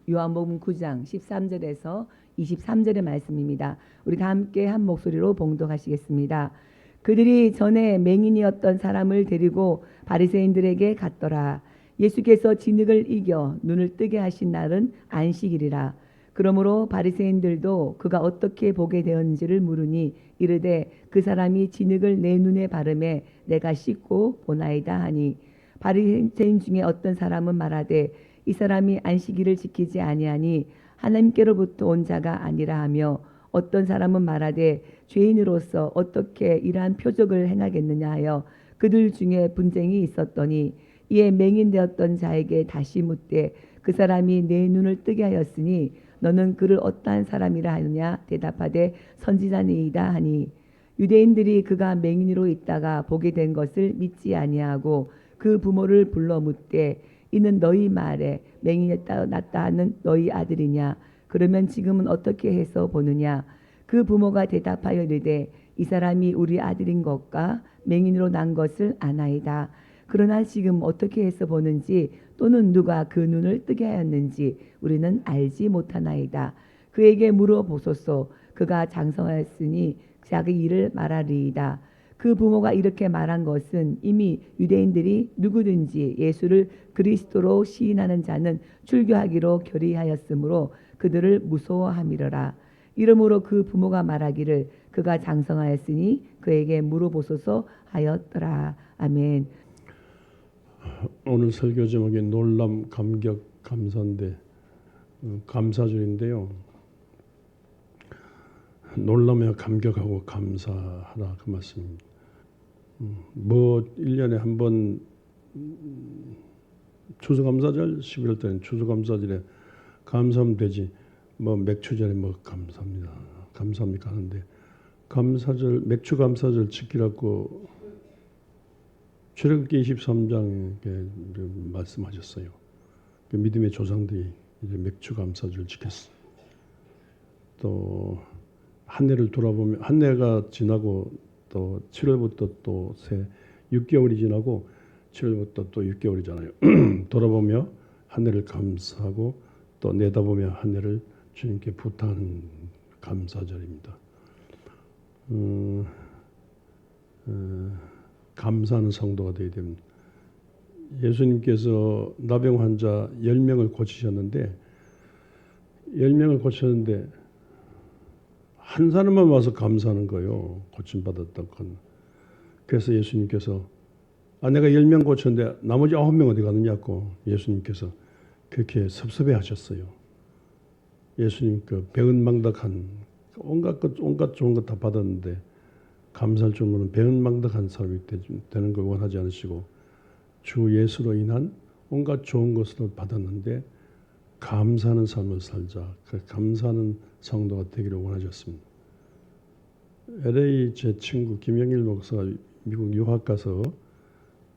요한복음 9장 13절에서 23절의 말씀입니다. 우리 다 함께 한 목소리로 봉독하시겠습니다. 그들이 전에 맹인이었던 사람을 데리고 바리새인들에게 갔더라. 예수께서 진흙을 이겨 눈을 뜨게 하신 날은 안식일이라. 그러므로 바리새인들도 그가 어떻게 보게 되었는지를 물으니 이르되 그 사람이 진흙을 내 눈에 바르매 내가 씻고 보나이다 하니, 바리새인 중에 어떤 사람은 말하되 이 사람이 안식일을 지키지 아니하니 하나님께로부터 온 자가 아니라 하며, 어떤 사람은 말하되 죄인으로서 어떻게 이러한 표적을 행하겠느냐 하여 그들 중에 분쟁이 있었더니, 이에 맹인되었던 자에게 다시 묻되 그 사람이 내 눈을 뜨게 하였으니 너는 그를 어떠한 사람이라 하느냐 대답하되 선지자니이다 하니, 유대인들이 그가 맹인으로 있다가 보게 된 것을 믿지 아니하고 그 부모를 불러 묻되 이는 너희 말에 맹인했다 낫다 하는 너희 아들이냐? 그러면 지금은 어떻게 해서 보느냐? 그 부모가 대답하여 이르되 이 사람이 우리 아들인 것과 맹인으로 난 것을 아나이다. 그러나 지금 어떻게 해서 보는지 또는 누가 그 눈을 뜨게 하였는지 우리는 알지 못하나이다. 그에게 물어보소서. 그가 장성하였으니 자기 일을 말하리이다. 그 부모가 이렇게 말한 것은 이미 유대인들이 누구든지 예수를 그리스도로 시인하는 자는 출교하기로 결의하였으므로 그들을 무서워함이러라. 이러므로 그 부모가 말하기를 그가 장성하였으니 그에게 물어보소서 하였더라. 아멘. 오늘 설교 제목이 놀람, 감격, 감사인데 감사절인데요. 놀라며 감격하고 감사하라 그 말씀입니다. 뭐 1년에 한 번 추수감사절, 11월 달엔 추수감사절에 감사하면 되지 뭐 맥추절에 뭐 감사합니다. 감사합니까 하는데, 감사절 맥추감사절 지키라고 출애굽기 23장에 말씀하셨어요. 믿음의 조상들이 이제 맥추감사절 지켰어. 또 한 해를 돌아보면 한 해가 지나고 또 7월부터 또 새 6개월이 지나고 7월부터 또 6개월이잖아요. 돌아보며 한 해를 감사하고 또 내다보며 한 해를 주님께 부탁하는 감사절입니다. 감사하는 성도가 되어야 됩니다. 예수님께서 나병 환자 10명을 고치셨는데 10명을 고쳤는데 한 사람만 와서 감사하는 거예요. 고침받았다고. 그래서 예수님께서 내가 10명 고쳤는데 나머지 9명 어디 가느냐고 예수님께서 그렇게 섭섭해 하셨어요. 예수님 그 배은망덕한 온갖 좋은 것 다 받았는데 감사할 줄 모르는 배은망덕한 사람이 되는 걸 원하지 않으시고 주 예수로 인한 온갖 좋은 것을 받았는데 감사하는 삶을 살자. 그 감사하는 성도가 되기를 원하셨습니다. LA 제 친구 김영일 목사가 미국 유학 가서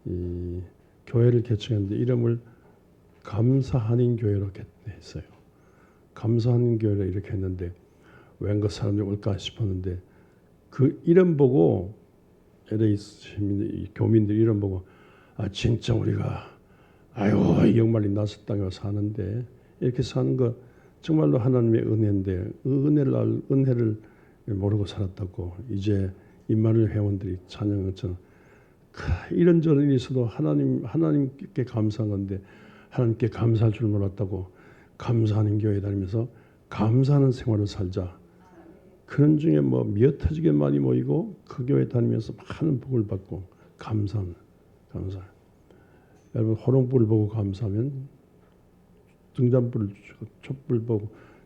이 교회를 개척했는데 이름을 감사한인 교회로 했어요. 감사한인 교회를 이렇게 했는데 왠가 사람들이 올까 싶었는데 그 이름 보고 LA 교민들 이름 보고 진짜 우리가 이 양말이 나서 땅에 와서 사는데 이렇게 사는 거 정말로 하나님의 은혜인데 그 은혜를 모르고 살았다고 이제 임마누엘 회원들이 찬양한 것처럼 이런저런 일이 있어도 하나님께 감사한 건데 하나님께 감사할 줄 몰랐다고 감사하는 교회 다니면서 감사하는 생활을 살자. 그런 중에 뭐 미어터지게 많이 모이고 그 교회 다니면서 많은 복을 받고 감사. 여러분 호롱불을 보고 감사하면 등잔불을 주시고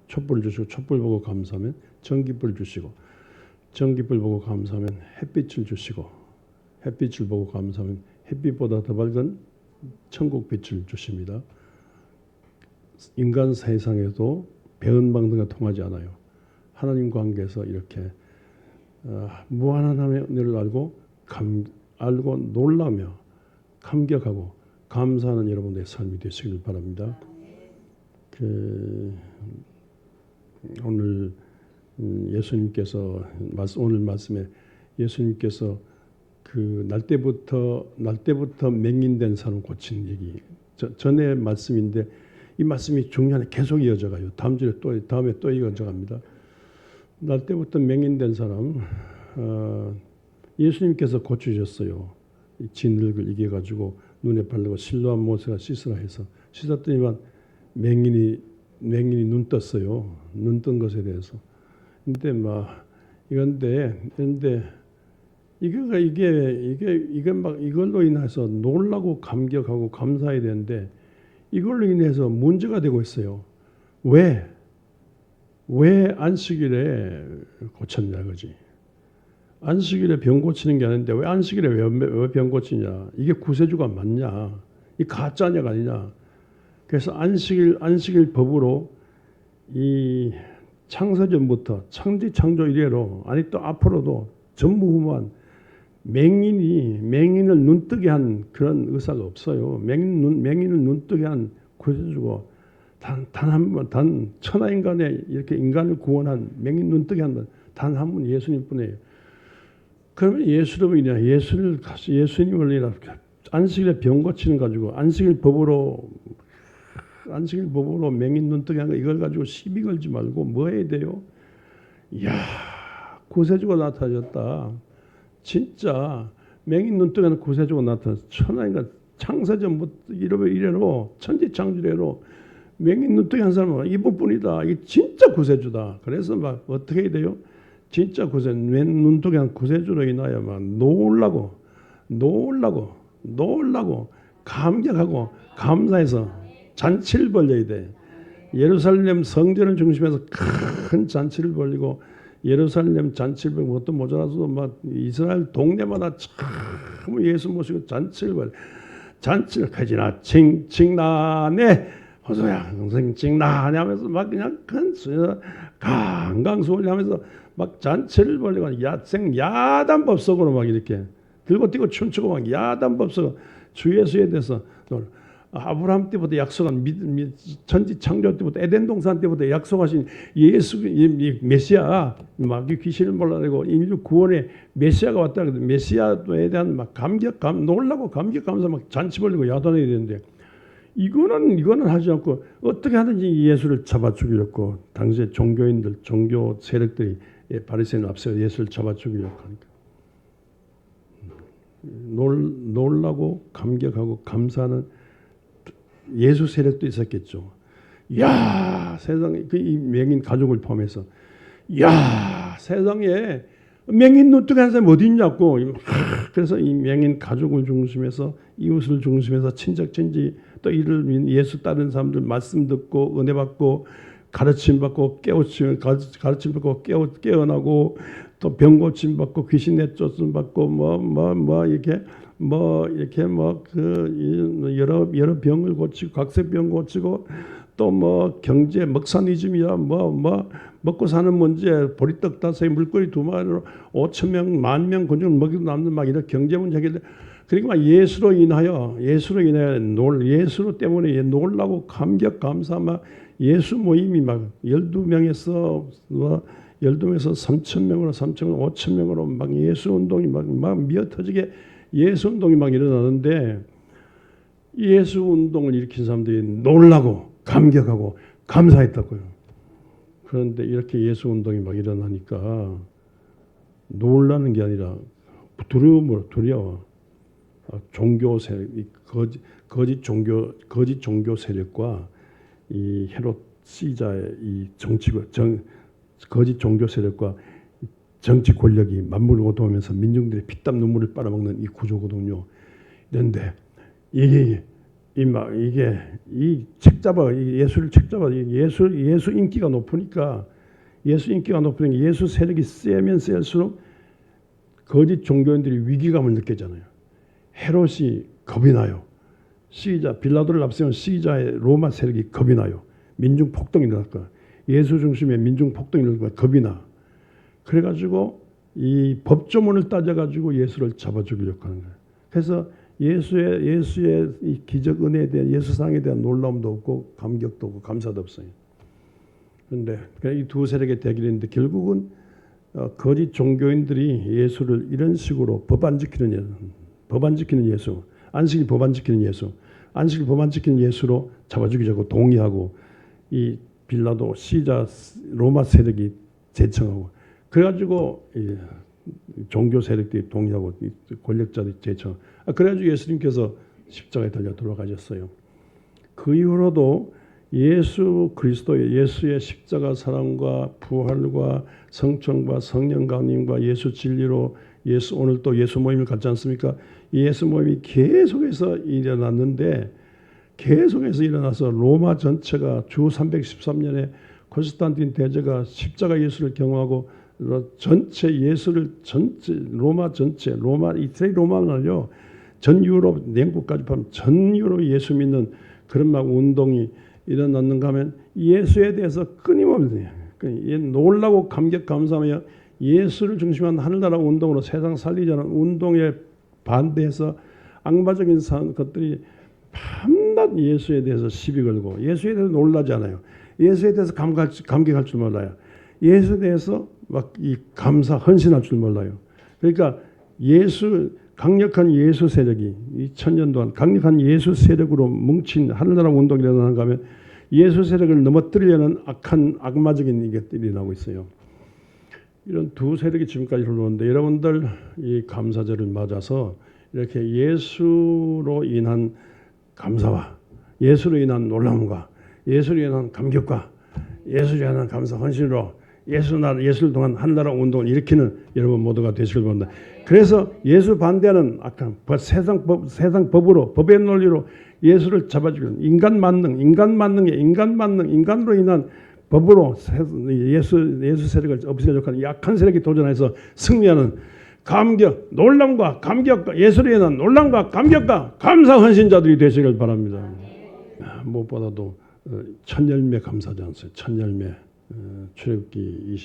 촛불 주시고 촛불 보고 감사하면 전기불 주시고 전기불 보고 감사하면 햇빛을 주시고 햇빛을 보고 감사하면 햇빛보다 더 밝은 천국빛을 주십니다. 인간 세상에도 배은망덕가 통하지 않아요. 하나님 관계에서 이렇게 무한한 하나님의 은혜를 알고 놀라며 감격하고 감사하는 여러분의 삶이 되시길 바랍니다. 오늘 예수님께서 오늘 말씀에 예수님께서 그 날 때부터 맹인된 사람 고친 얘기 전에 말씀인데 이 말씀이 중요한 계속 이어져가요. 다음에 또 이어져갑니다. 날 때부터 맹인된 사람 예수님께서 고치셨어요. 이 진흙을 이겨가지고 눈에 바르고 실로암 모세가 씻으라 해서 씻었더니만 맹인이 눈 떴어요. 눈 뜬 것에 대해서. 근데 그런데 이게 막 이걸로 인해서 놀라고 감격하고 감사해야 되는데 이걸로 인해서 문제가 되고 있어요. 왜 안식일에 고쳤냐 그지? 안식일에 병 고치는 게 아닌데 왜 안식일에 왜 병 고치냐? 이게 구세주가 맞냐? 이 가짜냐가 아니냐? 그래서 안식일 법으로 이 창세전부터 창조 이래로 아니 또 앞으로도 전무후무한 맹인을 눈뜨게 한 그런 의사가 없어요. 맹인을 눈뜨게 한 구세주고 단 천하인간에 이렇게 인간을 구원한 맹인 눈뜨게 한 단 한 분 예수님뿐이에요. 그러면 예수님을 안식일에 병 고치는 가지고 안식일 법으로 맹인 눈뜨게 하는 거 이걸 가지고 시비 걸지 말고 뭐 해야 돼요? 이야 구세주가 나타나셨다. 진짜 맹인 눈뜨게 하는 구세주가 나타났어. 천하인간 창세전부터 이래로 천지창조래로 맹인 눈뜨게 한 사람은 이분뿐이다. 이게 진짜 구세주다. 그래서 막 어떻게 해야 돼요? 진짜 눈뜨게 한 구세주로 인하여 막 놀라고 감격하고 감사해서 잔치를 벌려야 돼. 예루살렘 성전을 중심해서 큰 잔치를 벌리고 예루살렘 잔치를 벌리고 그것도 모자라서도 막 이스라엘 동네마다 참 예수 모시고 잔치를 벌려. 잔치를 가지나 칭칭나네 호소야 칭칭나네 하면서 막 그냥 큰 강강수월하면서 막 잔치를 벌리고 야단법석으로 막 이렇게 들고 뛰고 춤추고 막 야단법석 주 예수에 대해서 아브라함 때부터 약속한 천지 창조 때부터 에덴 동산 때부터 약속하신 예수 메시아 막 귀신을 몰라내고 인류 구원의 메시아가 왔다 그래도 메시아에 대한 막 놀라고 감격하면서 막 잔치 벌리고 야단해야 되는데 이거는 하지 않고 어떻게 하든지 예수를 잡아 죽이려고 당시에 종교 세력들이 바리새인 앞서 예수를 잡아 죽이려고 하니까 놀라고 감격하고 감사하는 예수 세력도 있었겠죠. 야 세상에 이 맹인 가족을 포함해서 야 세상에 맹인 눈뜨게 하는 사람이 어디 있냐고. 그래서 이 맹인 가족을 중심해서 이웃을 중심해서 친척 친지 또 이를 예수 따르는 사람들 말씀 듣고 은혜 받고 가르침 받고 가르침 받고 깨어나고 또 병 고침 받고 귀신 내쫓음 받고 이렇게 여러 병을 고치고 각색병 고치고 또 경제 먹사니즘이야 먹고 사는 문제 보리떡 5개 물고기 2마리로 5,000명 10,000명 건축을 먹이고 남는 막 이런 경제 문제 해결돼. 그러니까 예수로 인하여 예수로 때문에 놀라고 감격 감사 막 예수 모임이 막 12명에서 3,000명으로 5,000명으로 막 예수 운동이 막 미어터지게 예수 운동이 막 일어나는데 예수 운동을 일으킨 사람들이 놀라고 감격하고 감사했다고요. 그런데 이렇게 예수 운동이 막 일어나니까 놀라는 게 아니라 두려워. 종교 세력, 거짓 종교 세력과 이 헤롯 시자의 이 거짓 종교 세력과 정치 권력이 맞물고 도우면서 민중들의 피땀 눈물을 빨아먹는 이 구조거든요. 그런데 이게 예수를 책잡아 예수 인기가 높으니까 예수 세력이 세면 세일수록 거짓 종교인들이 위기감을 느끼잖아요. 헤롯이 겁이 나요. 빌라도를 앞세운 시자의 로마 세력이 겁이 나요. 민중 폭동이 일어날 거야. 예수 중심의 민중 폭동이 일어날 거야. 겁이 나. 그래가지고 이 법조문을 따져가지고 예수를 잡아 죽이려고 하는 거예요. 그래서 예수의 이 기적 은혜에 대한 예수상에 대한 놀라움도 없고 감격도 없고 감사도 없어요. 그런데 이 두 세력의 대결인데 결국은 거짓 종교인들이 예수를 이런 식으로 법 안 지키는 예수, 안식일 법 안 지키는 예수, 안식일 법 안 지킨 예수로 잡아 죽이자고 동의하고 이 빌라도 시자 로마 세력이 제청하고 그래가지고 이 종교 세력들이 동의하고 권력자들이 제청. 그래가지고 예수님께서 십자가에 달려 돌아가셨어요. 그 이후로도 예수 그리스도의 예수의 십자가 사랑과 부활과 성천과 성령 강림과 예수 진리로 예수 오늘 또 예수 모임을 갖지 않습니까? 이 예수 모임이 계속해서 일어났는데 계속해서 일어나서 로마 전체가 주 313년에 콘스탄틴 대제가 십자가 예수를 경험하고 전체 예수를 전체 로마 전체 로마 이스라엘 로마는요 전 유럽 영국까지 포함 전 유럽 예수 믿는 그런 막 운동이 일어났는가 하면 예수에 대해서 끊임없이 놀라고 감격 감사하며 예수를 중심한 하늘나라 운동으로 세상 살리자는 운동에 반대해서 악마적인 것들이 밤낮 예수에 대해서 시비 걸고 예수에 대해서 놀라지 않아요. 예수에 대해서 감격할 줄 몰라요. 예수에 대해서 막 이 감사 헌신할 줄 몰라요. 그러니까 예수 강력한 예수 세력이 2000년 동안 강력한 예수 세력으로 뭉친 하늘나라 운동이 일어나는가 하면 예수 세력을 넘어뜨리려는 악한 악마적인 것들이 일어나고 있어요. 이런 두 세력이 지금까지 흘러오는데 여러분들 이 감사절을 맞아서 이렇게 예수로 인한 감사와 예수로 인한 놀람과 예수로 인한 감격과 예수로 인한 감사 헌신으로 예수를 통한 하늘나라 운동을 일으키는 여러분 모두가 되시길 바랍니다. 그래서 예수 반대하는 악한 세상 법으로 법의 논리로 예수를 잡아주는 인간 만능, 인간으로 인한 법으로 예수 세력을 없애려고 하는 약한 세력이 도전해서 승리하는 감격, 놀람과 감격과 예수로 인한 놀람과 감격과 감사 헌신자들이 되시길 바랍니다. 무엇보다도 천열매 감사지 않습니까? 천열매 출애굽기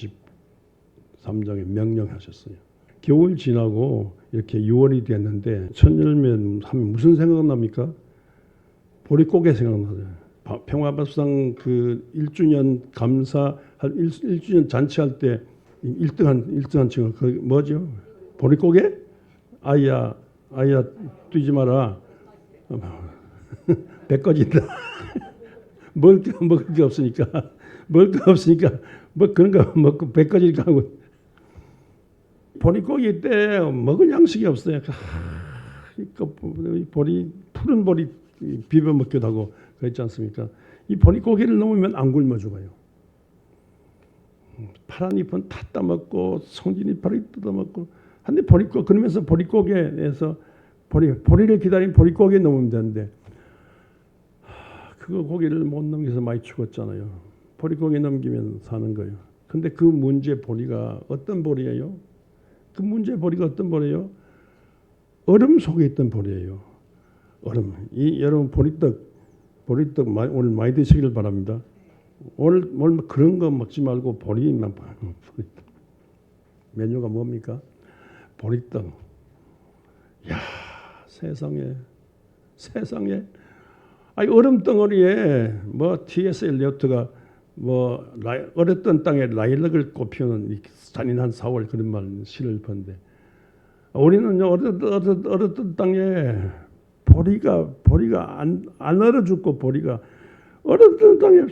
23장에 명령하셨어요. 겨울 지나고 이렇게 6월이 됐는데 천열매 하면 무슨 생각납니까? 보릿고개 생각나요. 평화밥상 그 1주년 감사 1주년 잔치할 때 1등한 친구 그 뭐죠? 보릿고개? 아이야 뛰지 마라. 배 꺼진다. 먹을 게 없으니까 뭐 그런 거 먹고 배 꺼지니까 하고 보릿고기 때 먹을 양식이 없어요. 푸른 보리 비벼 먹기도 하고 그랬지 않습니까? 이 보릿고기를 넘으면 안 굶어 죽어요. 파란 잎은 다 따먹고 송진 잎을 뜯어먹고 한데 그러면서 보릿고기에서 보리를 기다린 보릿고기에 넘으면 되는데 그거 고기를 못 넘겨서 많이 죽었잖아요. 보릿고기 넘기면 사는 거예요. 근데 그 문제 보리가 어떤 보리예요? 그 문제 보리가 어떤 보리예요? 얼음 속에 있던 보리예요. 얼음. 여러분 보리떡 오늘 많이 드시길 바랍니다. 오늘 그런 거 먹지 말고 보리만 메뉴가 뭡니까? 보리떡. 야 세상에 아니 얼음 덩어리에 뭐 T.S. 엘리어트가 뭐 어렸던 땅에 라일락을 꽃피우는 잔인한 4월 그런 말 시를 펀데 우리는요 어렸던 땅에 보리가 안 얼어 죽고 보리가 어렸던 땅에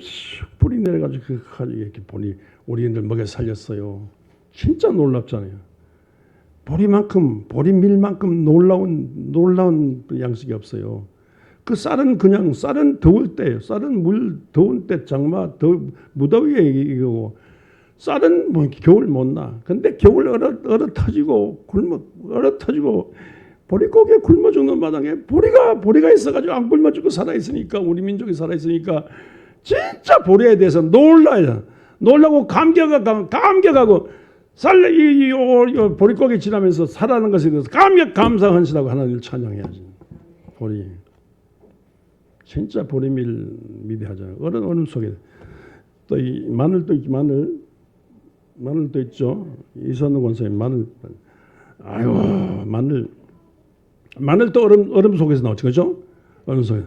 불이 내려가지고 이렇게 보리 우리들 먹여 살렸어요. 진짜 놀랍잖아요. 보리밀만큼 놀라운 양식이 없어요. 그 쌀은 더울 때예요. 쌀은 물 더운 때 장마 무더위에 이거고 쌀은 뭐 겨울 못 나. 근데 겨울 얼어 터지고 보릿고기에 굶어 죽는 마당에 보리가 있어가지고 안 굶어 죽고 살아 있으니까 우리 민족이 살아 있으니까 진짜 보리에 대해서 놀라고 감격하고 이 보릿고기 지나면서 살아가는 것에 대해서 감격 감사 헌신하고 하나님을 찬양해야지. 보리. 진짜 보리밀 미대하잖아요. 얼음 속에 또 이 마늘도 있지 마늘도 있죠. 이선우 권사님 마늘. 아유 마늘도 얼음 속에서 나오죠, 그렇죠? 얼음 속에.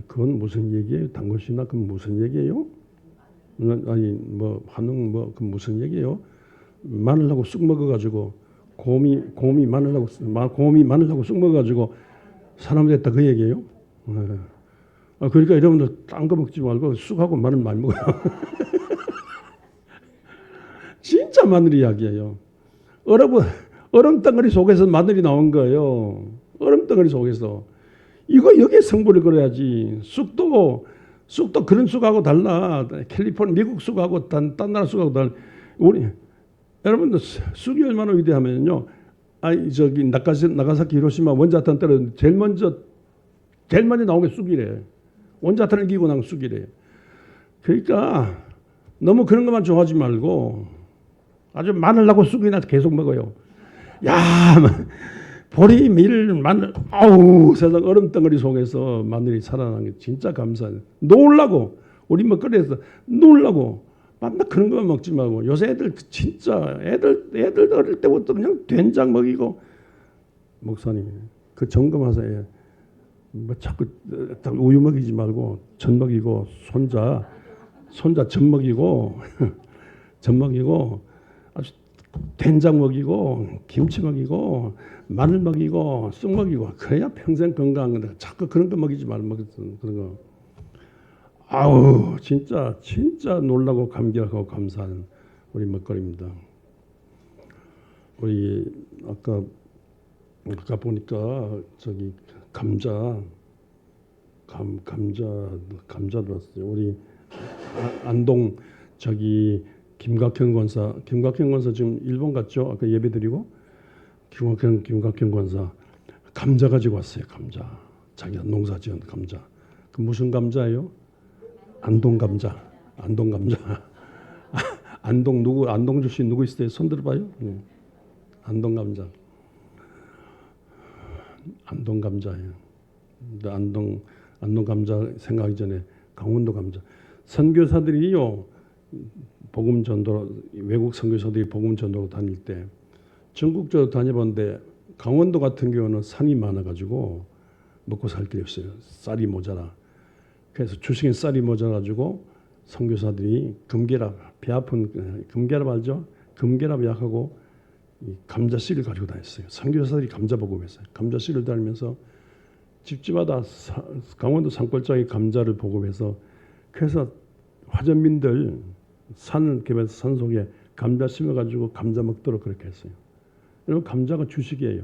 그건 무슨 얘기예요? 당것이나 그건 무슨 얘기예요? 아니 뭐 한웅 뭐 그 무슨 얘기예요? 마늘하고 쑥 먹어가지고 곰이 마늘하고 쑥 먹어가지고 사람 됐다 그 얘기예요. 네. 그러니까 여러분들 딴 거 먹지 말고 쑥하고 마늘 많이 먹어요. 진짜 마늘 이야기예요. 얼음 덩어리 속에서 마늘이 나온 거예요. 얼음 덩어리 속에서. 이거 여기에 성분을 걸어야지. 쑥도 그런 쑥하고 달라. 캘리포니아 미국 쑥하고 딴 나라 쑥하고 달라. 우리 여러분들 쑥이 얼마나 위대하면요. 저기 나가사키 히로시마 원자탄 떨어졌는데 제일 먼저 나온 게 쑥이래. 원자탄을 이기고 나온 쑥이래. 그러니까 너무 그런 것만 좋아하지 말고 아주 마늘하고 쑥이나 계속 먹어요. 야, 보리, 밀, 마늘, 아우 세상 얼음덩어리 속에서 마늘이 살아난 게 진짜 감사해요. 놀라고 우리 먹거리에서 놀라고 맨날 그런 것만 먹지 말고 요새 애들 진짜 애들 어릴 때부터 그냥 된장 먹이고 목사님 그 점검하세요. 뭐 자꾸 우유 먹이지 말고 전 먹이고 손자 전 먹이고 전 먹이고 아주 된장 먹이고 김치 먹이고 마늘 먹이고 쑥 먹이고 그래야 평생 건강한 건데 자꾸 그런 거 먹이지 말고 그런 거. 아우 진짜 놀라고 감격하고 감사한 우리 먹거리입니다. 우리 아까 보니까 저기 감자 들었어요. 우리 안동 저기 김각현 권사 지금 일본 갔죠? 아까 예배드리고 김각현 권사 감자 가지고 왔어요. 감자 자기가 농사지은 감자. 그 무슨 감자예요? 안동 감자. 안동 출신 누구 있어요? 손 들어봐요. 안동 감자예요. 근데 안동 감자 생각하기 전에 강원도 감자. 선교사들이요 복음 전도 외국 선교사들이 복음 전도로 다닐 때 전국적으로 다녀봤는데 강원도 같은 경우는 산이 많아가지고 먹고 살 길이 없어요. 쌀이 모자라. 그래서 주식인 쌀이 모자라가지고 선교사들이 금계랍 배 아픈 금계랍 알죠? 금계랍 약하고 감자 씨를 가지고 다녔어요. 선교사들이 감자 보급했어요. 감자 씨를 다니면서 집집마다 강원도 산골짜기 감자를 보급해서 그래서 화전민들 산 속에 감자 심어가지고 감자 먹도록 그렇게 했어요. 여러분 감자가 주식이에요.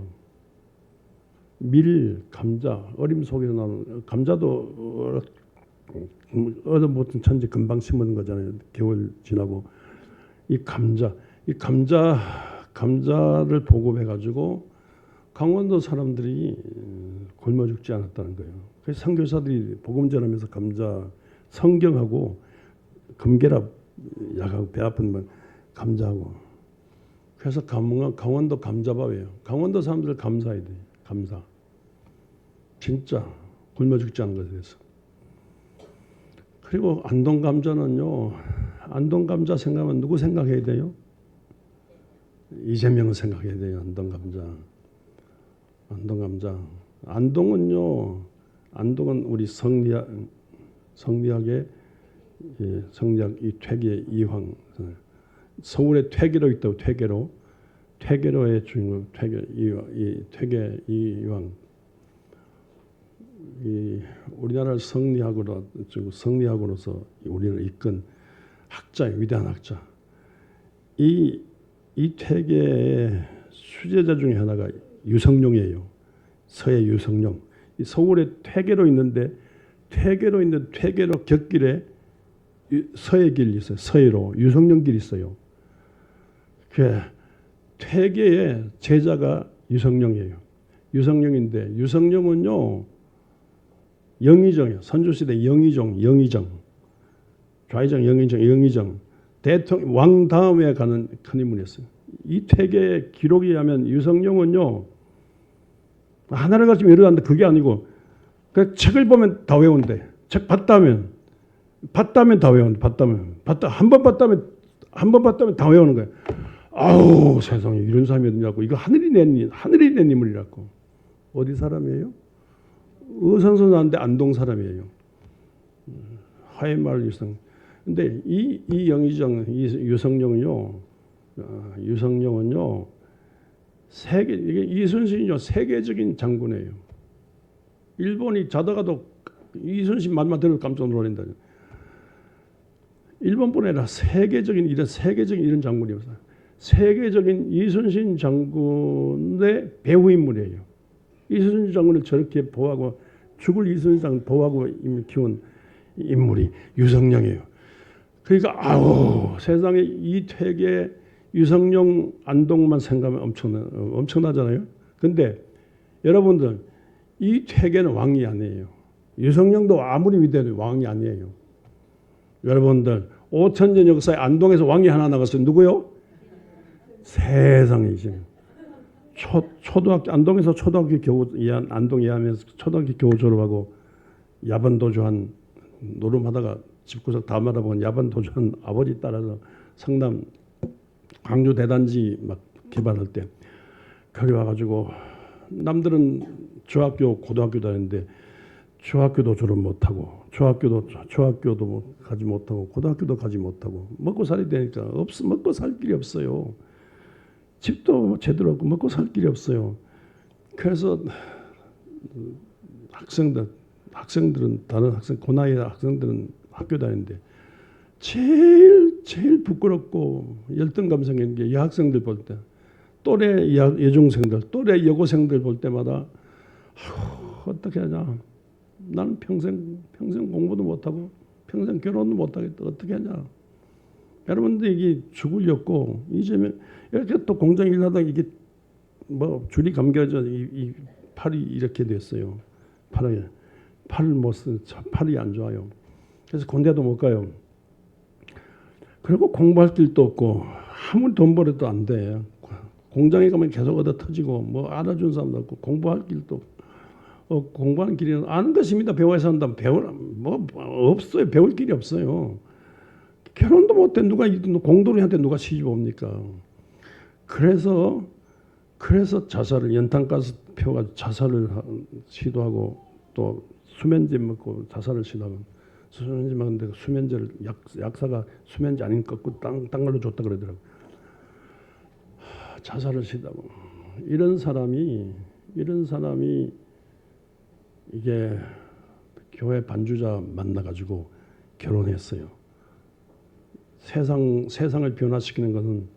밀, 감자, 어림 속에서 나오는 감자도 얻어먹은 천지 금방 심는 거잖아요. 겨울 지나고 이 감자를 보급해가지고 강원도 사람들이 굶어 죽지 않았다는 거예요. 그래서 선교사들이 복음 전하면서 감자 성경하고 금계랍 약하고 배 아픈 건 감자하고 그래서 강원도 감자밥이에요. 강원도 사람들 감사해야 돼요. 감사. 진짜 굶어 죽지 않은 것에 대해서. 그리고 안동 감자는요. 안동 감자 생각하면 누구 생각해야 돼요? 이재명을 생각해야 돼요. 안동 감자. 안동은 우리 성리학의 이 퇴계 이황. 서울에 퇴계로 있다고 퇴계로의 주인공 퇴계 이황. 우리나라를 성리학으로서 우리를 이끈 학자예요. 위대한 학자. 이 퇴계의 수제자 중에 하나가 유성룡이에요. 서해 유성룡. 이 서울에 퇴계로 있는데 퇴계로 곁길에 서해길이 있어요. 서해로 유성룡 길이 있어요. 그 퇴계의 제자가 유성룡이에요. 유성룡인데 유성룡은요 영의정이에요. 선조시대 영의정 좌의정 영의정 대통령 왕 다음에 가는 큰 인물이었어요. 이 퇴계의 기록에 의하면 유성룡은요 하나를 가지고 이러는데 그게 아니고 그 책을 보면 다 외운대. 책 봤다면 다 외운대. 한 번 봤다면 다 외우는 거예요. 아우 세상에 이런 사람이 어디냐고. 이거 하늘이 낸 인물이라고. 어디 사람이에요? 의산서 나는데 안동 사람이에요. 하회마을 유성. 근데 이 영의정 유성룡은요 이게 이순신이요 세계적인 장군이에요. 일본이 자다가도 이순신 말만 들어도 깜짝 놀란다. 일본뿐 아니라 세계적인 이런 장군이 없어요. 세계적인 이순신 장군의 배후 인물이에요. 이순신 장군을 저렇게 보호하고 죽을 이순신 장군 보호하고 키운 인물이 유성룡이에요. 그러니까 아우 세상에 이 퇴계 유성룡 안동만 생각하면 엄청나잖아요. 근데 여러분들 이 퇴계는 왕이 아니에요. 유성룡도 아무리 위대해도 왕이 아니에요. 여러분들 5천년 역사에 안동에서 왕이 하나 나갔어요. 누구요? 세상에 이제 초등학교 안동에서 초등학교 겨우 안동 예하면서 초등학교 겨우 졸업하고 야반 도주한 노름하다가 집구석 다 말아본 야반 도주한 아버지 따라서 성남 광주 대단지 막 개발할 때 거기 와가지고 남들은 중학교 고등학교 다녔는데 중학교도 졸업 못하고 중학교도 뭐 가지 못하고 고등학교도 가지 못하고 먹고 살이 되니까 먹고 살 길이 없어요. 집도 제대로 없고 먹고 살 길이 없어요. 그래서 학생들은 다른 학생 그 나이에 학생들은 학교 다니는데 제일 부끄럽고 열등 감성인 게 여학생들 볼 때 또래 여중생들 또래 여고생들 볼 때마다 어떻게 하냐 나는 평생 공부도 못하고 평생 결혼도 못하겠다 어떻게 하냐. 여러분들 이게 죽으려고 이제는 이렇게 또 공장 일하다가 이게 뭐 줄이 감겨져 이 팔이 이렇게 됐어요. 팔을 못 쓰는 팔이 안 좋아요. 그래서 군대도 못 가요. 그리고 공부할 길도 없고 아무리 돈 벌어도 안 돼. 공장에 가면 계속 얻어 터지고 뭐 알아준 사람도 없고 공부할 길도 공부하는 길이 아는 것입니다. 배워야 산다면 뭐 없어요. 배울 길이 없어요. 결혼도 못해 누가 공돌이한테 누가 시집 옵니까? 그래서 자살을 연탄가스 피워가지고 자살을 시도하고 또 수면제 먹고 자살을 시도하고 수면제 먹는데 수면제를 약사가 수면제 아닌 거 꺾고 딴 걸로 줬다 그러더라고. 자살을 시도하고 이런 사람이 이게 교회 반주자 만나가지고 결혼했어요. 세상을 변화시키는 것은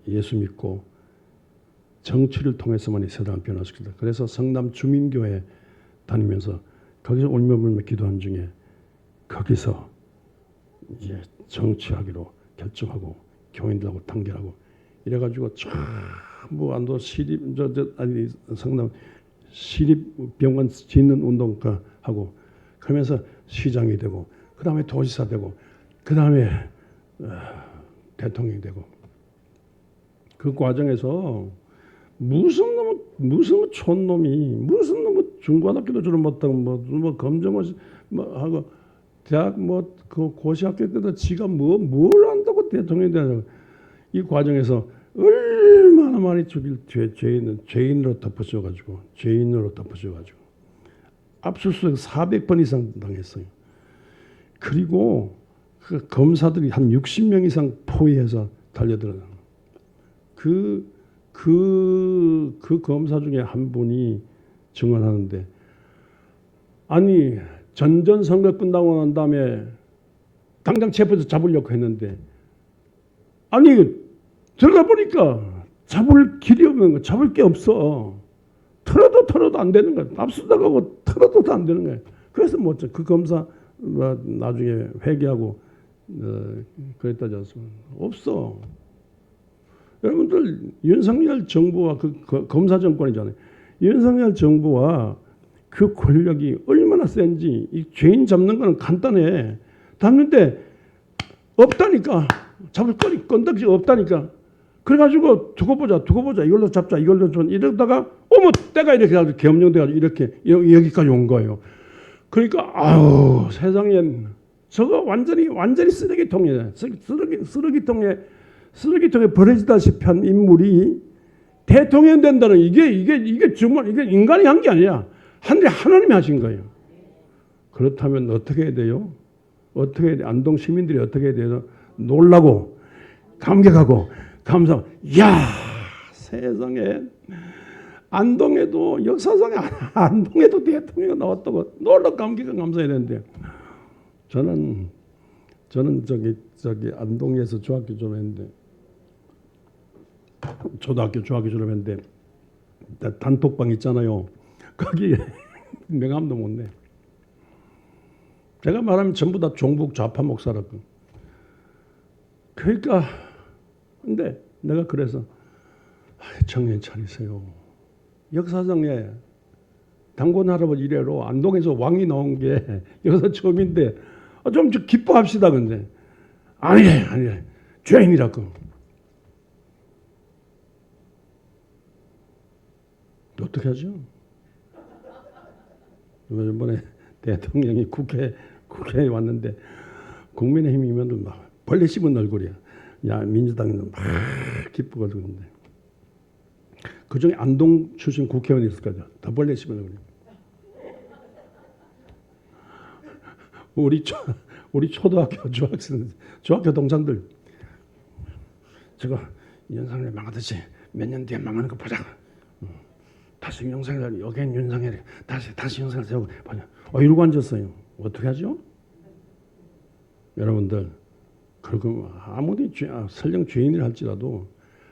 예수 믿고 정치를 통해서만이 세상을 변화시킨다. 그래서 성남 주민교회 다니면서 거기서 울며불며 기도한 중에 거기서 이제 정치하기로 결정하고 교인들하고 단결하고 이래가지고 전부 안도 성남 시립병원 짓는 운동가 하고 그러면서 시장이 되고 그 다음에 도지사 되고 그 다음에 대통령이 되고 그 과정에서 무슨 촌놈이 무슨 놈의 중고등학교도 졸업 못하고 뭐 검정고시 뭐 하고 대학 뭐 그 고시학교 때도 지가 뭘 안다고 대통령이 되냐고 이 과정에서 얼마나 많이 죽일 죄인으로 덮어져가지고 압수수색 400번 이상 당했어요. 그리고 그 검사들이 한 60명 이상 포위해서 달려들어요. 그 검사 중에 한 분이 증언하는데 아니 전전선거 끝나고 난 다음에 당장 체포해서 잡으려고 했는데 아니 들어가 보니까 잡을 길이 없는 거 잡을 게 없어. 털어도 안 되는 거야. 압수당하고 털어도 안 되는 거야. 그래서 뭐죠? 그 검사 나중에 회개하고 그랬다지 않습니까? 없어. 여러분들 윤석열 정부와 그 검사 정권이잖아요. 윤석열 정부와 그 권력이 얼마나 센지 이 죄인 잡는 거는 간단해. 잡는데 없다니까. 잡을 건덕지가 없다니까. 그래가지고 두고 보자 이걸로 잡자 이걸로 좀 이러다가 어머 때가 이렇게 해가지고 겸용돼가지고 이렇게 여기까지 온 거예요. 그러니까 아우 세상엔 저거 완전히 쓰레기통이에요. 쓰레기통에 버려지다시피 한 인물이 대통령 된다는 이게 정말 이게 인간이 한 게 아니야. 하나님이 하신 거예요. 그렇다면 어떻게 해야 돼요? 어떻게 해야 돼? 안동 시민들이 어떻게 해야 돼요? 놀라고 감격하고 감사하고 야 세상에 안동에도 역사상에 안동에도 대통령이 나왔다고 놀라 감기가 감사해야 되는데 저는 저기 안동에서 중학교 졸업했는데 초등학교 중학교 졸업했는데 단톡방 있잖아요. 거기 명함도 못 내. 제가 말하면 전부 다 종북 좌파 목사라고. 그러니까 근데 내가 그래서 정신 차리세요. 역사상에 단군 할아버지 이래로 안동에서 왕이 나온 게 여기서 처음인데 좀 기뻐합시다. 근데 아니래 죄인이라고. 어떻게 하죠? 이번에 대통령이 국회에 왔는데 국민의힘이면 막 벌레 씹은 얼굴이야. 야 민주당은 막 기뻐가지고 있는데 그중에 안동 출신 국회의원이 있을 거죠. 더 벌레 씹은 얼굴이야. 우리 초등학교 중학교 동창들 저거 윤석열 망하듯이 몇 년 뒤에 망하는 거 보자. 다시 윤석열 여긴 윤석열이 다시 윤석열 세우고 보자. 이러고 앉았어요. 어떻게 하죠? 여러분들 그리고 아무리 설령 죄인이라 할지라도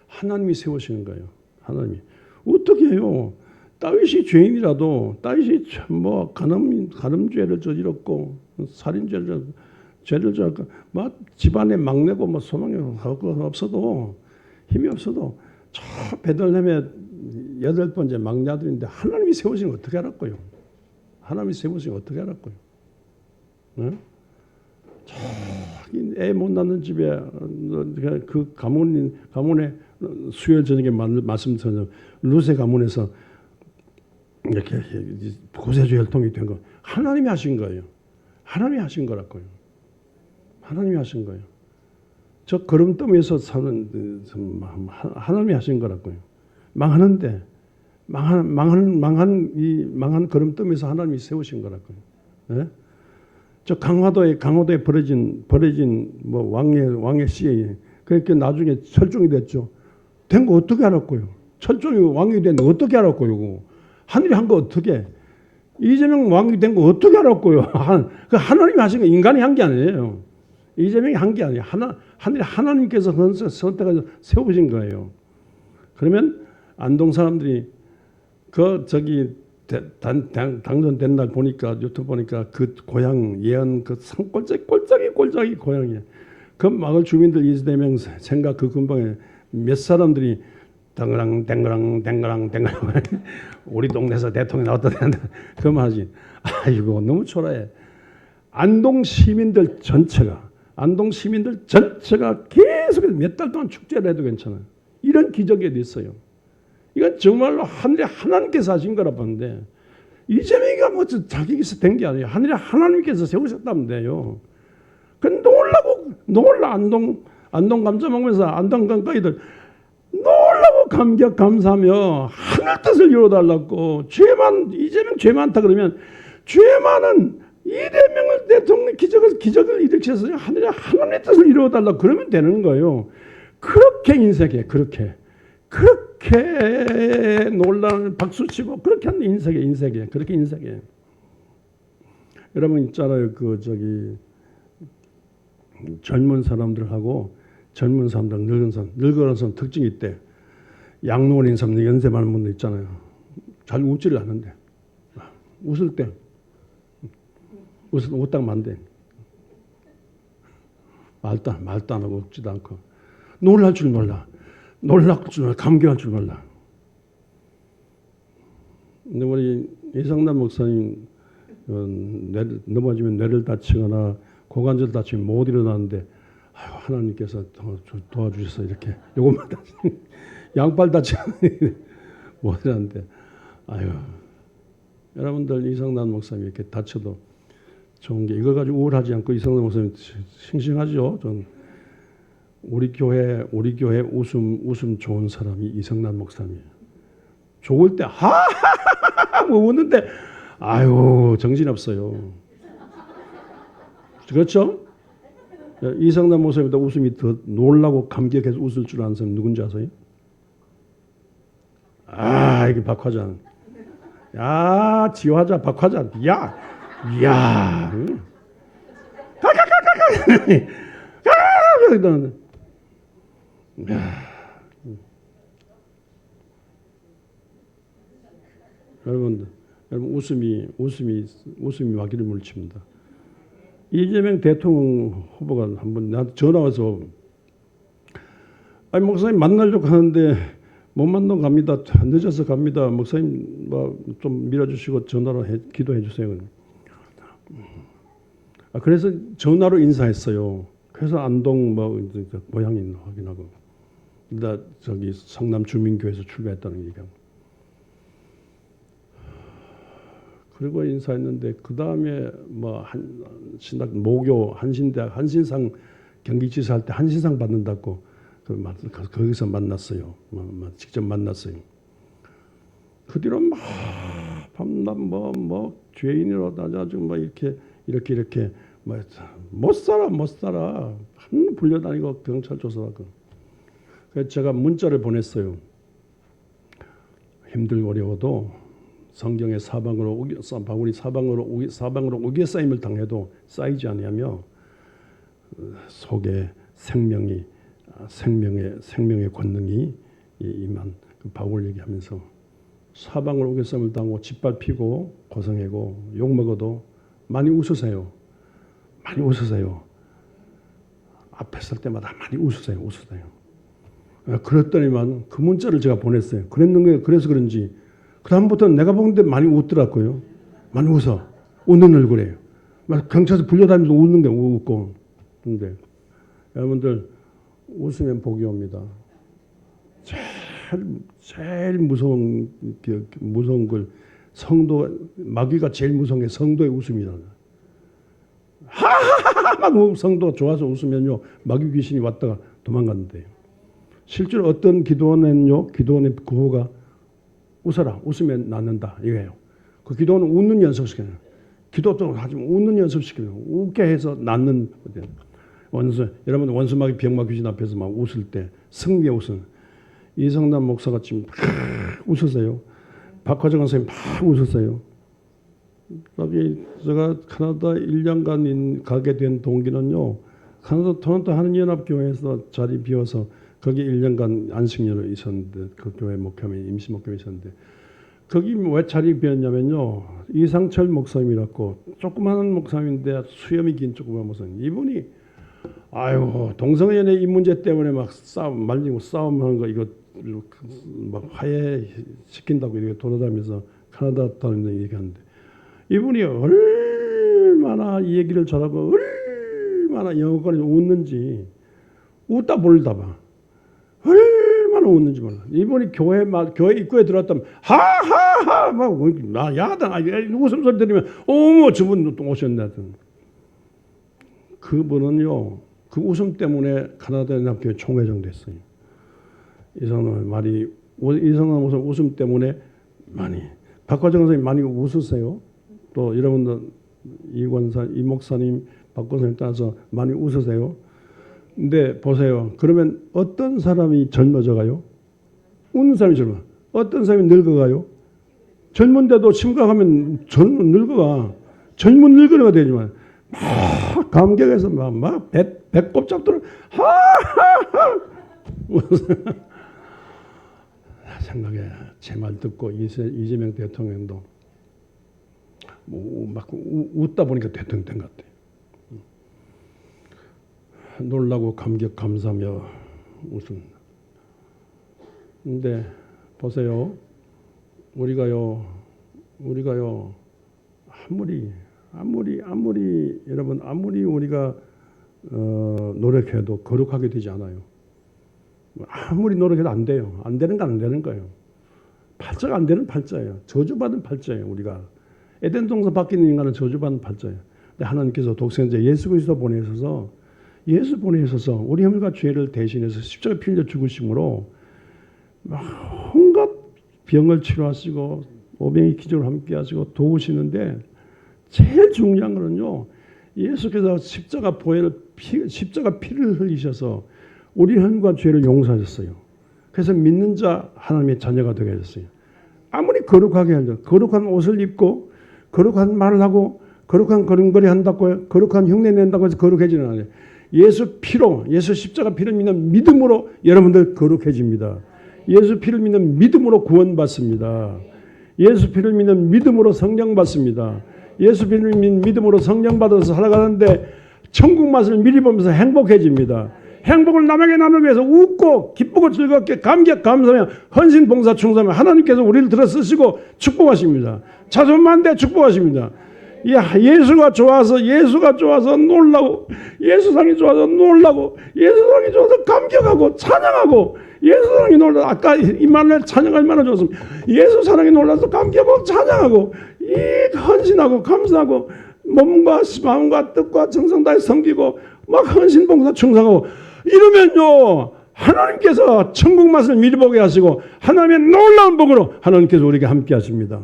하나님이 세우시는 거예요. 하나님이 어떻게 해요? 다윗이 죄인이라도 다윗이 뭐 간음죄를 저질렀고 살인죄를 저질렀고 뭐 집안에 막내고 뭐 소망이 없어도 힘이 없어도 저 베들레헴에 8번째 막내 아들인데 하나님이 세우시는 거 어떻게 알았고요? 하나님이 세우시는 거 어떻게 알았고요? 네? 애 못 낳는 집에 그 가문의 수요일 저녁에 말씀드린 루세 가문에서 이렇게 구세주 혈통이 된 거 하나님이 하신 거예요. 하나님이 하신 거라고요. 하나님이 하신 거예요. 저 걸음더미에서 사는 하나님이 하신 거라고요. 망하는데 망한 걸음더미에서 하나님이 세우신 거라고요. 네? 저 강화도에 버려진 뭐 왕의 씨에 그렇게 나중에 철종이 됐죠. 된 거 어떻게 알았고요? 철종이 왕이 된 거 어떻게 알았고요? 하늘이 한 거 어떻게? 이재명 왕이 된 거 어떻게 알았고요? 그 하나님이 하신 거 인간이 한 게 아니에요. 이재명이 한 게 아니에요. 하나님께서 선택해서 세우신 거예요. 그러면 안동 사람들이 당선된 날 보니까 유튜브 보니까 그 고향 예언 그 산골짜기 고향이에요. 그 마을 주민들 이재명 생각 그 근방에 몇 사람들이 댕그랑 우리 동네에서 대통령 나왔다 그 말하지. 아이고 너무 초라해. 안동 시민들 전체가 계속 몇 달 동안 축제를 해도 괜찮아요. 이런 기적이 어디 있어요? 이건 정말로 하늘에 하나님께서 하신 거라 보는데 이재명이가 뭐 자기에서 된 게 아니에요. 하늘에 하나님께서 세우셨다면 돼요. 그 놀라 안동 감자 먹으면서 안동 강가이들 놀라고 감사하며 하늘 뜻을 이루어달라고 이재명 죄 많다 그러면 죄 많은 이재명을 대통령 기적을 일으켜서 하늘에 하나님의 뜻을 이루어달라고 그러면 되는 거예요. 그렇게 인색해. 그렇게 놀라는 박수치고 그렇게 하는 인색해. 그렇게 인색해. 여러분 있잖아요. 젊은 사람들하고 젊은 사람들, 늙은 사람 특징이 있대. 양로원인 사람들 연세 많은 분들 있잖아요. 잘 웃지를 않는데 웃을 때 웃다가 만대. 말도 안 하고 웃지도 않고 놀랄 줄 몰라. 감격할 줄 몰라. 근데 우리 이성남 목사님 넘어지면 뇌를 다치거나 고관절 다치면 못 일어나는데 하나님께서 도와주셔서 이렇게 요것만 다치는 양발 다치는 못 일어나는데 여러분들 이성남 목사님 이렇게 다쳐도 좋은 게 이거 가지고 우울하지 않고 이성남 목사님 싱싱하죠. 전 우리 교회 웃음 좋은 사람이 이성남 목사님이에요. 좋을 때 하하하하 뭐 웃는데 정신 없어요. 그렇죠? 이성남 목사님보다 웃음이 더 놀라고 감격해서 웃을 줄 아는 사람이 누군지 아세요? 아, 이게 박화장. 야, 지화자 박화장. 야, 야. 가가가가가. 여러분 웃음이 와기를 물칩니다. 이재명 대통령 후보가 한번 나한테 전화 와서 아니 목사님 만나려고 하는데 못 만나고 갑니다. 늦어서 갑니다. 목사님 뭐 좀 밀어주시고 전화로 기도해 주세요. 그래서 전화로 인사했어요. 그래서 안동 뭐 고향인 확인하고 나 저기 성남 주민교회에서 출가했다는 얘기하고 그리고 인사했는데 그 다음에 뭐 신학 모교 한신대학 한신상 경기지사 할 때 한신상 받는다고 거기서 만났어요. 직접 만났어요. 그 뒤로 막 밤낮 뭐 죄인으로 아주 뭐 이렇게 뭐 못 살아 한 불려다니고 경찰 조사하고. 그래서 제가 문자를 보냈어요. 힘들고 어려워도 성경의 사방으로 우기에 쌓임을 당해도 쌓이지 아니하며 속에 생명의 권능이 임한 그 바울 얘기하면서 사방으로 우기에 쌓임을 당하고 짓밟히고 고생하고 욕 먹어도 많이 웃으세요. 많이 웃으세요. 앞에 설 때마다 많이 웃으세요. 그랬더니만 그 문자를 제가 보냈어요. 그래서 그런지 그 다음부터는 내가 보는데 많이 웃더라고요. 많이 웃는 얼굴이에요. 경찰서 불려다니면서 웃는 게 웃고. 근데 여러분들 웃으면 복이 옵니다. 제일 무서운 걸 마귀가 제일 무서운 게 성도의 웃음이다. 하하하하 성도가 좋아서 웃으면요 마귀 귀신이 왔다가 도망갔는데요. 실제로 어떤 기도원의 구호가 웃어라. 웃으면 낫는다. 이거예요. 그 기도는 웃는 연습시켜요. 기도도 하지만 웃는 연습시켜요. 웃게 해서 낫는. 여러분 원수마귀 병마귀 귀신 앞에서 막 웃을 때 승리에 웃은 이성남 목사가 지금 웃으세요. 박화정 선생님 막 웃으세요. 제가 카나다 1년간 가게 된 동기는요. 카나다 토론토 한인연합교회에서 자리 비워서 거기 1년간 안식년을 있었는데 그 교회 임시 목회에 있었는데 거기 왜 자리 비었냐면요. 이상철 목사님이라고 조그마한 목사님인데 수염이 긴 조그마한 목사님. 이분이 동성연애 이 문제 때문에 막 말리고 싸움하는 거 이거 막 화해 시킨다고 이렇게 돌아다니면서 카나다 다니는 얘기하는데 이분이 얼마나 이 얘기를 잘하고 얼마나 영어권에서 웃는지 웃다 볼다 봐. 얼마나 웃는지 몰라. 이분이 교회 입구에 들어왔다면 하하하 막 야단 웃음소리 들으면 어머 저분 또 오셨네. 그분은요 그 웃음 때문에 카나다 연합교회 총회장 됐어요. 이성남 목사 웃음 때문에 많이 박화정 선생님 많이 웃으세요. 또 여러분들 이 목사님 박 권사님 따라서 많이 웃으세요. 근데 보세요. 그러면 어떤 사람이 젊어져 가요? 웃는 사람이 젊어. 어떤 사람이 늙어가요? 젊은데도 심각하면 늙어가. 젊은 늙은이가 되지만 막 감격해서 막 배꼽 잡도록 하하하 생각해. 제 말 듣고 이재명 대통령도 막 웃다 보니까 대통령 된 것 같아요. 놀라고 감격 감사하며 웃음. 근데 보세요. 우리가요 아무리 우리가 노력해도 거룩하게 되지 않아요. 아무리 노력해도 안 돼요. 안 되는 건 안 되는 거예요. 팔자가 안 되는 팔자예요. 저주받은 팔자예요. 우리가 에덴 동산 밖에 있는 인간은 저주받은 팔자예요. 근데 하나님께서 독생자 예수 그리스도 보내셔서 우리 혐과 죄를 대신해서 십자가 피 흘려 죽으심으로 온갖 병을 치료하시고 오병이 기적을 함께 하시고 도우시는데 제일 중요한 거는요. 예수께서 십자가 피를 흘리셔서 우리 혐과 죄를 용서하셨어요. 그래서 믿는 자 하나님의 자녀가 되게 하셨어요. 아무리 거룩하게 하죠. 거룩한 옷을 입고 거룩한 말을 하고 거룩한 걸음걸이 한다고 거룩한 흉내 낸다고 해서 거룩해지는 않아요. 예수 피로, 예수 십자가 피를 믿는 믿음으로 여러분들 거룩해집니다. 예수 피를 믿는 믿음으로 구원받습니다. 예수 피를 믿는 믿음으로 성령 받습니다. 예수 피를 믿는 믿음으로 성령 받아서 살아가는데 천국 맛을 미리 보면서 행복해집니다. 행복을 남에게 나누기 위해서 웃고 기쁘고 즐겁게 감격 감사하며 헌신 봉사 충성하며 하나님께서 우리를 들어 쓰시고 축복하십니다. 자손만대 축복하십니다. 예수가 좋아서 놀라고 예수상이 좋아서 놀라고 예수상이 좋아서 감격하고 찬양하고 예수상이 놀라서 아까 이만을 찬양 얼마나 좋았습니다. 예수 사랑이 놀라서 감격하고 찬양하고 이 헌신하고 감사하고 몸과 마음과 뜻과 정성 다해 섬기고 막 헌신 봉사 충성하고 이러면요 하나님께서 천국 맛을 미리 보게 하시고 하나님의 놀라운 복으로 하나님께서 우리에게 함께 하십니다.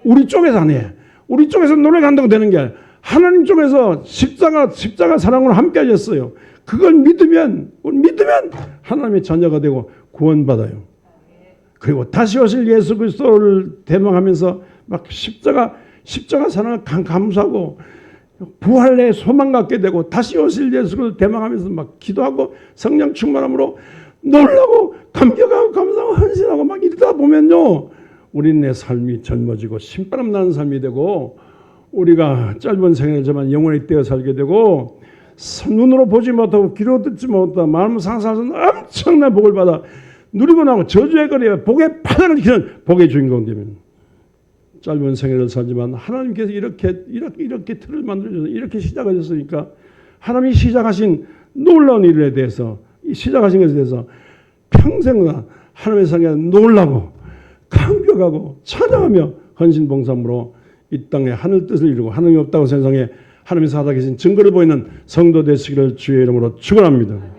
우리 쪽에서 안 해. 우리 쪽에서 노력한다고 되는 게 아니라 하나님 쪽에서 십자가 사랑으로 함께 하셨어요. 그걸 믿으면 하나님의 자녀가 되고 구원받아요. 그리고 다시 오실 예수 그리스도를 대망하면서 막 십자가 사랑을 감사하고 부활의 소망 갖게 되고 다시 오실 예수를 대망하면서 막 기도하고 성령 충만함으로 놀라고 감격하고 감사하고 헌신하고 막 이러다 보면요 우리네 삶이 젊어지고 신바람 나는 삶이 되고 우리가 짧은 생애지만 영원히 떼어 살게 되고 눈으로 보지 못하고 귀로 듣지 못하고 마음으로 상상해서 엄청난 복을 받아 누리고 나고 저주의 거리에 복의 파장을 일으키는 복의 주인공 되면 짧은 생애를 살지만 하나님께서 이렇게 틀을 만들어줘서 이렇게 시작하셨으니까 하나님이 시작하신 놀라운 일에 대해서 시작하신 것에 대해서 평생 하나님의 상에 놀라고 감격하고 찬양하며 헌신봉사함으로 이 땅에 하늘 뜻을 이루고 하나님이 없다고 세상에 하나님이 살아계신 증거를 보이는 성도 되시기를 주의 이름으로 축원합니다.